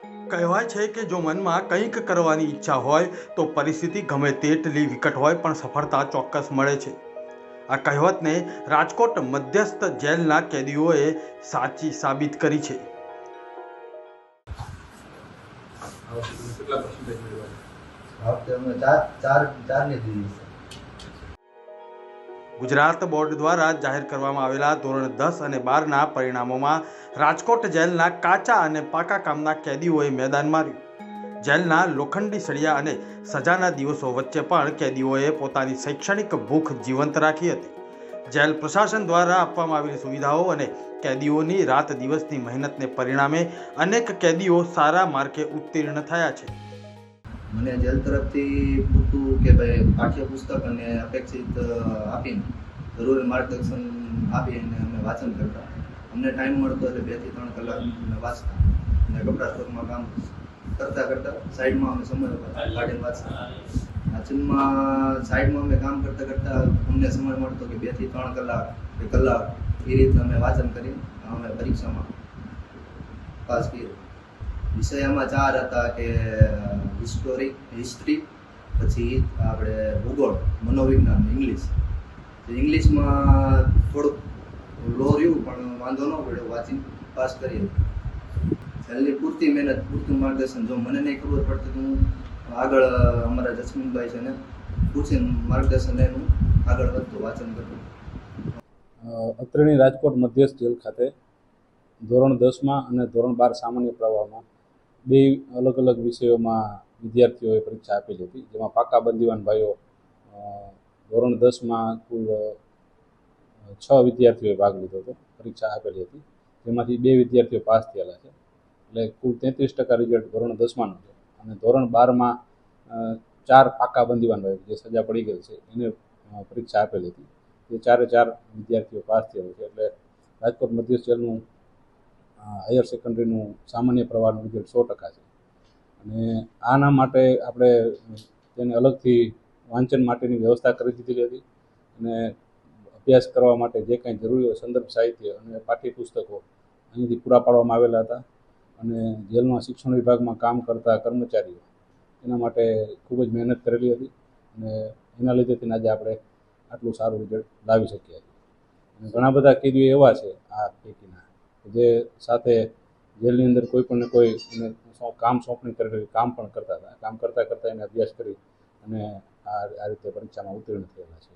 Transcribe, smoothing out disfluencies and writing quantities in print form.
કહેવાય છે કે જો મનમાં કંઈક કરવાની ઈચ્છા હોય તો પરિસ્થિતિ ગમે તેટલી વિકટ હોય પણ સફળતા ચોક્કસ મળે છે. આ કહેવતને રાજકોટ મધ્યસ્થ જેલના કેદીઓએ સાચી સાબિત કરી છે. ગુજરાત બોર્ડ દ્વારા જાહેર કરવામાં આવેલા ધોરણ 10 અને 12ના પરિણામોમાં રાજકોટ જેલના કાચા અને પાકા કામના કેદીઓએ મેદાન માર્યું. જેલના લોખંડી સળિયા અને સજાના દિવસો વચ્ચે પણ કેદીઓએ પોતાની શૈક્ષણિક ભૂખ જીવંત રાખી હતી. જેલ પ્રશાસન દ્વારા આપવામાં આવેલી સુવિધાઓ અને કેદીઓની રાત દિવસની મહેનતને પરિણામે અનેક કેદીઓ સારા માર્કે ઉત્તીર્ણ થયા છે. મને જેલ તરફથી પૂરતું કે ભાઈ પાઠ્યપુસ્તક અને અપેક્ષિત આપીને જરૂરી માર્ગદર્શન આપીને અમે વાંચન કરતા. અમને ટાઈમ મળતો એટલે 2 થી 3 કલાક અમે વાંચતા અને કપડા સ્ટોરમાં કામ કરતાં સાઈડમાં અમે સમય કાઢીને વાંચતા. વાંચનમાં સાઈડમાં અમે કામ કરતાં અમને સમય મળતો કે 2 થી 3 કલાક કે કલાક એ રીતે અમે વાંચન કરી અમે પરીક્ષામાં પાસ કર્યું. વિષયમાં 4 હતા કે હિસ્ટ્રી, પછી આપણે ભૂગોળ, મનોવિજ્ઞાન, ઇંગ્લિશમાં થોડુંક લો રહ્યું પણ વાંધો ન પડ્યો, વાંચીને પાસ કરી. જેલની પૂરતી મહેનત, પૂરતું માર્ગદર્શન જો મને નહીં ખબર પડતી તો હું આગળ અમારા જસ્મીનભાઈ છે ને પૂછીને માર્ગદર્શન લઈને હું આગળ વધતો વાંચન કરતો. અત્રેની રાજકોટ મધ્યસ્થ જેલ ખાતે ધોરણ 10માં અને ધોરણ 12 સામાન્ય પ્રવાહમાં 2 અલગ અલગ વિષયોમાં વિદ્યાર્થીઓએ પરીક્ષા આપેલી હતી, જેમાં પાકા બંદીવાન ભાઈઓ ધોરણ 10માં કુલ 6 વિદ્યાર્થીઓએ ભાગ લીધો હતો, પરીક્ષા આપેલી હતી, જેમાંથી 2 વિદ્યાર્થીઓ પાસ થયેલા છે. એટલે કુલ 33% રિઝલ્ટ ધોરણ 10માંનું છે. અને ધોરણ 12માં 4 પાકા બંદીવાન ભાઈઓ જે સજા પડી ગઈ છે એને પરીક્ષા આપેલી હતી. એ 4 વિદ્યાર્થીઓ પાસ થયેલા છે. એટલે રાજકોટ મધ્યસ્થ જેલનું હાયર સેકન્ડરીનું સામાન્ય પ્રવાહનું રિઝલ્ટ 100% છે. અને આના માટે આપણે તેને અલગથી વાંચન માટેની વ્યવસ્થા કરી દીધેલી હતી. અને અભ્યાસ કરવા માટે જે કાંઈ જરૂરી હોય સંદર્ભ સાહિત્ય અને પાઠ્યપુસ્તકો અહીંથી પૂરા પાડવામાં આવેલા હતા. અને જેલમાં શિક્ષણ વિભાગમાં કામ કરતા કર્મચારીઓ એના માટે ખૂબ જ મહેનત કરેલી હતી. અને એના લીધેથી આજે આપણે આટલું સારું રિઝલ્ટ લાવી શક્યા. અને ઘણા બધા કેદીઓ એવા છે આ પૈકીના જે સાથે જેલની અંદર કોઈ પણ કોઈ કામ સોંપણી કરેલી કામ પણ કરતા હતા. કામ કરતાં એને અભ્યાસ કરી અને આ રીતે પરીક્ષામાં ઉત્તીર્ણ થયેલા છે.